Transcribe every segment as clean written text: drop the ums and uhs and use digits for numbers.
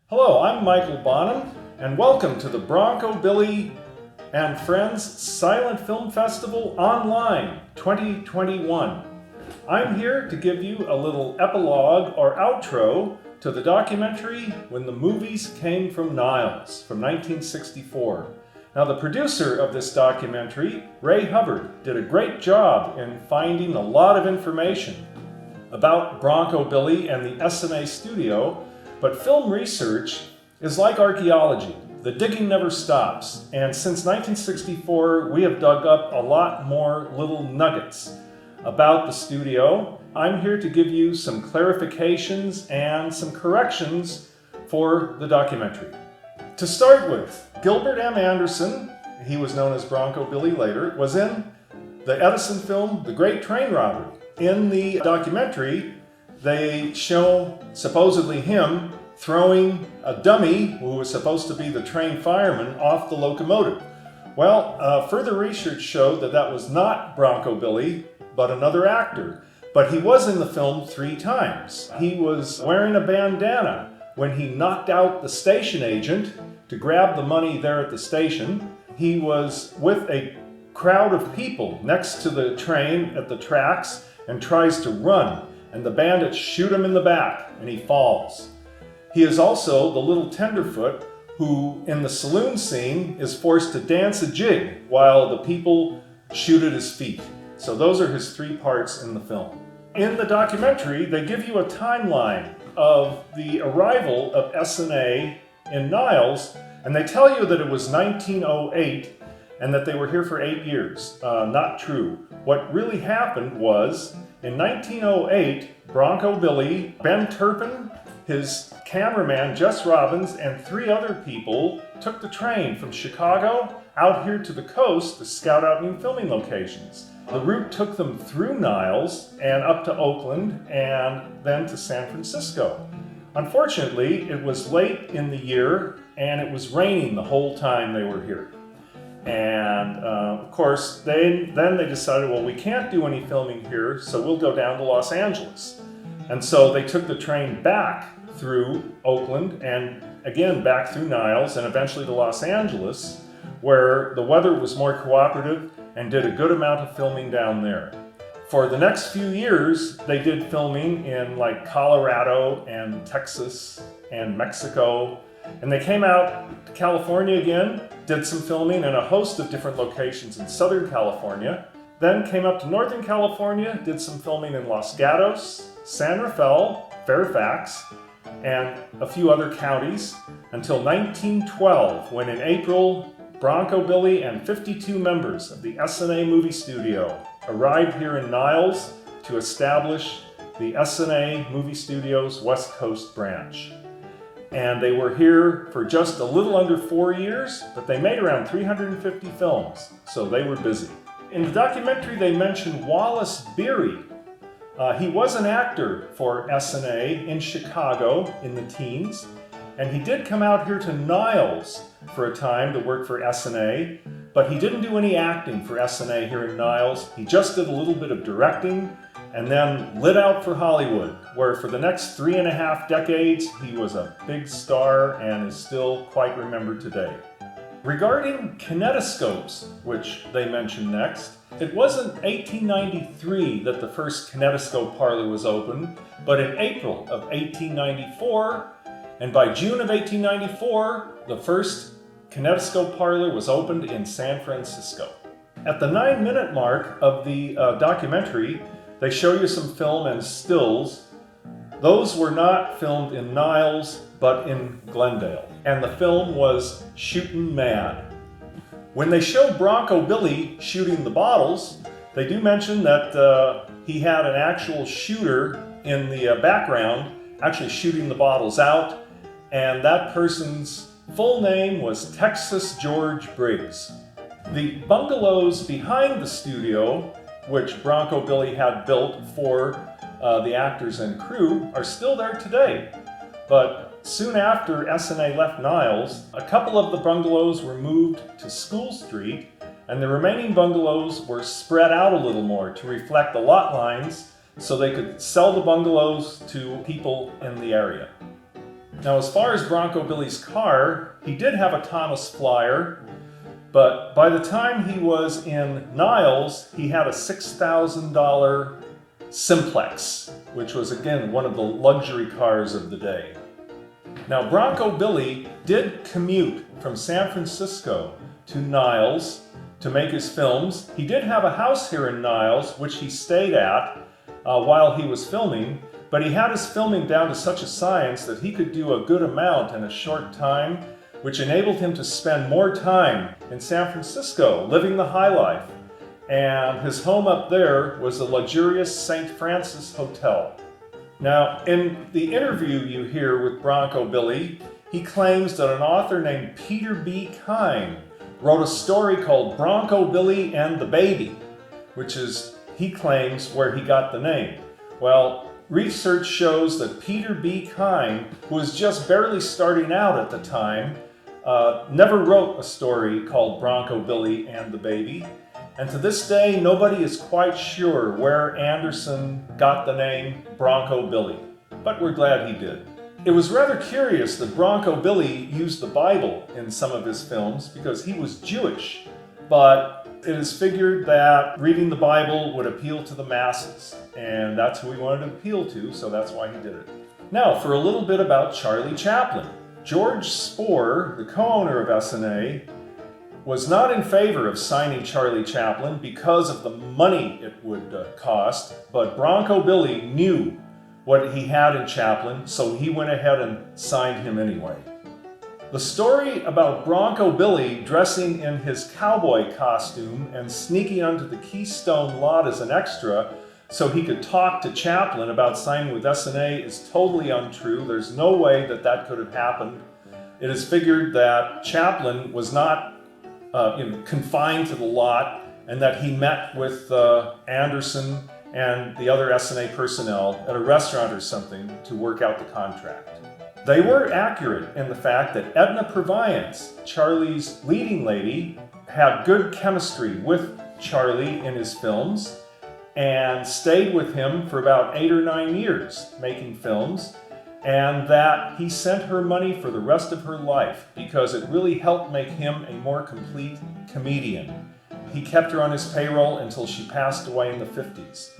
Hello, I'm Michael Bonham, and welcome to the Bronco Billy and Friends Silent Film Festival Online 2021. I'm here to give you a little epilogue or outro to the documentary When the Movies Came From Niles from 1964. Now, the producer of this documentary, Ray Hubbard, did a great job in finding a lot of information about Bronco Billy and the Essanay studio. But film research is like archaeology. The digging never stops. And since 1964, we have dug up a lot more little nuggets about the studio. I'm here to give you some clarifications and some corrections for the documentary. To start with, Gilbert M. Aronson, he was known as Bronco Billy later, was in the Aronson film, The Great Train Robbery. In the documentary, they show supposedly him throwing a dummy who was supposed to be the train fireman off the locomotive. Well, further research showed that that was not Bronco Billy, but another actor. But he was in the film 3 times. He was wearing a bandana when he knocked out the station agent to grab the money there at the station. He was with a crowd of people next to the train at the tracks and tries to run, and the bandits shoot him in the back and he falls. He is also the little tenderfoot who, in the saloon scene, is forced to dance a jig while the people shoot at his feet. So those are his 3 parts in the film. In the documentary, they give you a timeline of the arrival of Essanay in Niles, and they tell you that it was 1908 and that they were here for 8 years. Not true. What really happened was, in 1908, Bronco Billy, Ben Turpin, his cameraman Jess Robbins, and 3 other people took the train from Chicago out here to the coast to scout out new filming locations. The route took them through Niles and up to Oakland and then to San Francisco. Unfortunately, it was late in the year and it was raining the whole time they were here. And of course, then they decided, well, we can't do any filming here, so we'll go down to Los Angeles. And so they took the train back through Oakland and again back through Niles and eventually to Los Angeles, where the weather was more cooperative and did a good amount of filming down there. For the next few years, they did filming in like Colorado and Texas and Mexico. And they came out to California again, did some filming in a host of different locations in Southern California. Then came up to Northern California, did some filming in Los Gatos, San Rafael, Fairfax, and a few other counties until 1912, when in April, Bronco Billy and 52 members of the Essanay Movie Studio arrived here in Niles to establish the Essanay Movie Studio's West Coast branch. And they were here for just a little under 4 years, but they made around 350 films, so they were busy. In the documentary, they mentioned Wallace Beery. He was an actor for Essanay in Chicago in the teens, and he did come out here to Niles for a time to work for Essanay, but he didn't do any acting for Essanay here in Niles. He just did a little bit of directing and then lit out for Hollywood, where for the next 3.5 decades, he was a big star and is still quite remembered today. Regarding kinetoscopes, which they mentioned next, it wasn't 1893 that the first kinetoscope parlor was opened, but in April of 1894, and by June of 1894, the first kinetoscope parlor was opened in San Francisco. At the 9-minute mark of the documentary, they show you some film and stills. Those were not filmed in Niles, but in Glendale. And the film was Shootin' Mad. When they show Bronco Billy shooting the bottles, they do mention that he had an actual shooter in the background actually shooting the bottles out, and that person's full name was Texas George Briggs. The bungalows behind the studio, which Bronco Billy had built for the actors and crew, are still there today. But soon after Essanay left Niles, a couple of the bungalows were moved to School Street, and the remaining bungalows were spread out a little more to reflect the lot lines so they could sell the bungalows to people in the area. Now, as far as Bronco Billy's car, he did have a Thomas Flyer, but by the time he was in Niles, he had a $6,000 Simplex, which was again one of the luxury cars of the day. Now, Bronco Billy did commute from San Francisco to Niles to make his films. He did have a house here in Niles, which he stayed at while he was filming, but he had his filming down to such a science that he could do a good amount in a short time, which enabled him to spend more time in San Francisco, living the high life. And his home up there was the luxurious St. Francis Hotel. Now, in the interview you hear with Bronco Billy, he claims that an author named Peter B. Kyne wrote a story called Bronco Billy and the Baby, which is, he claims, where he got the name. Well, research shows that Peter B. Kyne, who was just barely starting out at the time, never wrote a story called Bronco Billy and the Baby. And to this day, nobody is quite sure where Anderson got the name Bronco Billy, but we're glad he did. It was rather curious that Bronco Billy used the Bible in some of his films because he was Jewish, but it is figured that reading the Bible would appeal to the masses, and that's who he wanted to appeal to, so that's why he did it. Now, for a little bit about Charlie Chaplin. George Spohr, the co-owner of Essanay, was not in favor of signing Charlie Chaplin because of the money it would cost, but Bronco Billy knew what he had in Chaplin, so he went ahead and signed him anyway. The story about Bronco Billy dressing in his cowboy costume and sneaking onto the Keystone lot as an extra so he could talk to Chaplin about signing with Essanay is totally untrue. There's no way that that could have happened. It is figured that Chaplin was not confined to the lot, and that he met with Anderson and the other Essanay personnel at a restaurant or something to work out the contract. They were accurate in the fact that Edna Purviance, Charlie's leading lady, had good chemistry with Charlie in his films and stayed with him for about 8 or 9 years making films, and that he sent her money for the rest of her life because it really helped make him a more complete comedian. He kept her on his payroll until she passed away in the 50s.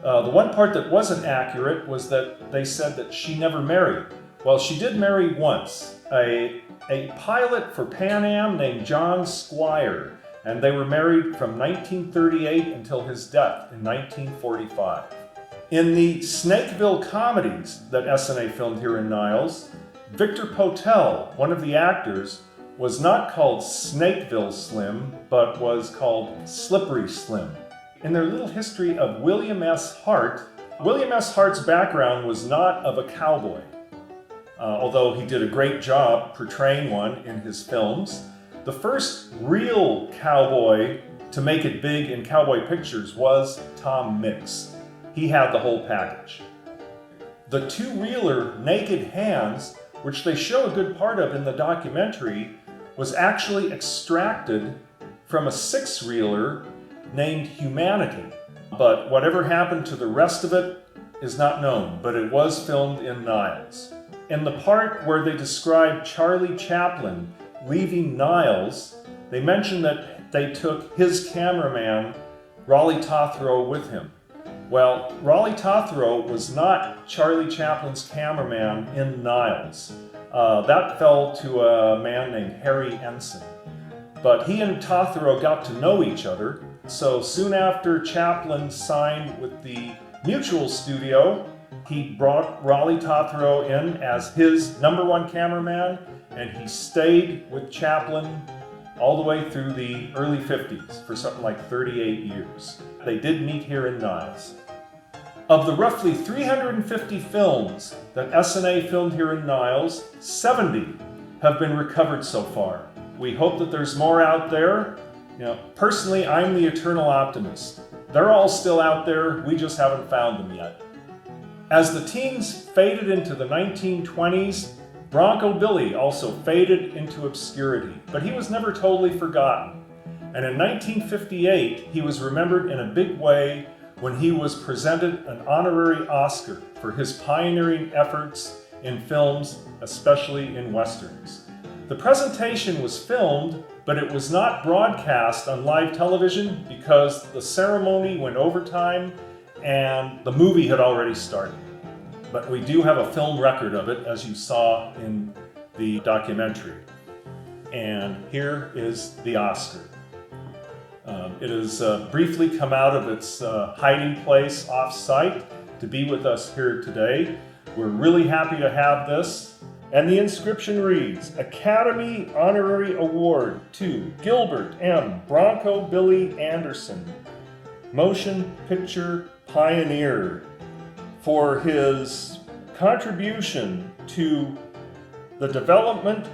The one part that wasn't accurate was that they said that she never married. Well, she did marry once, a pilot for Pan Am named John Squire, and they were married from 1938 until his death in 1945. In the Snakeville comedies that Essanay filmed here in Niles, Victor Potel, one of the actors, was not called Snakeville Slim, but was called Slippery Slim. In their little history of William S. Hart, William S. Hart's background was not of a cowboy, although he did a great job portraying one in his films. The first real cowboy to make it big in cowboy pictures was Tom Mix. He had the whole package. The two-reeler Naked Hands, which they show a good part of in the documentary, was actually extracted from a six-reeler named Humanity. But whatever happened to the rest of it is not known, but it was filmed in Niles. In the part where they describe Charlie Chaplin leaving Niles, they mention that they took his cameraman, Raleigh Tothrow, with him. Well, Raleigh Tothrow was not Charlie Chaplin's cameraman in Niles. That fell to a man named Harry Ensign. But he and Tothrow got to know each other, so soon after Chaplin signed with the Mutual Studio, he brought Raleigh Tothrow in as his #1 cameraman, and he stayed with Chaplin all the way through the early 50s for something like 38 years. They did meet here in Niles. Of the roughly 350 films that Essanay filmed here in Niles, 70 have been recovered so far. We hope that there's more out there. Personally, I'm the eternal optimist. They're all still out there, we just haven't found them yet. As the teens faded into the 1920s, Bronco Billy also faded into obscurity, but he was never totally forgotten. And in 1958, he was remembered in a big way when he was presented an honorary Oscar for his pioneering efforts in films, especially in Westerns. The presentation was filmed, but it was not broadcast on live television because the ceremony went overtime and the movie had already started. But we do have a film record of it, as you saw in the documentary. And here is the Oscar. It has briefly come out of its hiding place off-site to be with us here today. We're really happy to have this. And the inscription reads, Academy Honorary Award to Gilbert M. Bronco Billy Anderson, motion picture pioneer, for his contribution to the development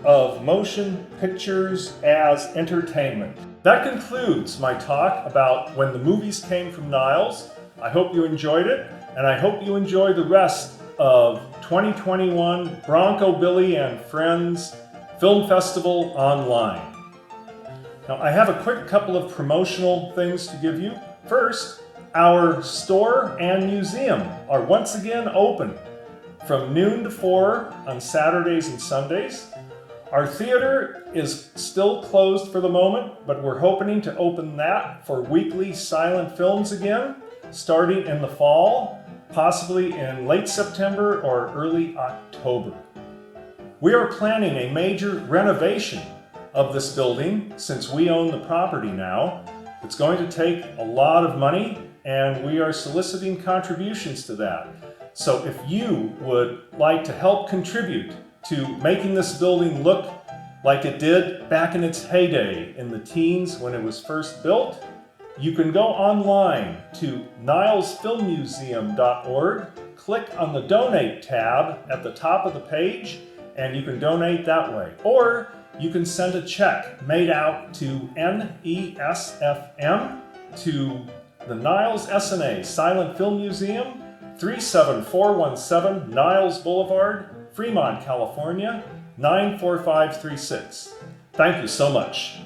of motion pictures as entertainment. That concludes my talk about When the Movies Came From Niles. I hope you enjoyed it, and I hope you enjoy the rest of 2021 Bronco Billy and Friends Film Festival online. Now, I have a quick couple of promotional things to give you. First, our store and museum are once again open from noon to 4 on Saturdays and Sundays. Our theater is still closed for the moment, but we're hoping to open that for weekly silent films again, starting in the fall, possibly in late September or early October. We are planning a major renovation of this building since we own the property now. It's going to take a lot of money, and we are soliciting contributions to that. So if you would like to help contribute to making this building look like it did back in its heyday in the teens when it was first built, you can go online to nilesfilmmuseum.org, click on the Donate tab at the top of the page, and you can donate that way. Or you can send a check made out to NESFM to the Niles Essanay Silent Film Museum, 37417 Niles Boulevard, Fremont, California, 94536. Thank you so much.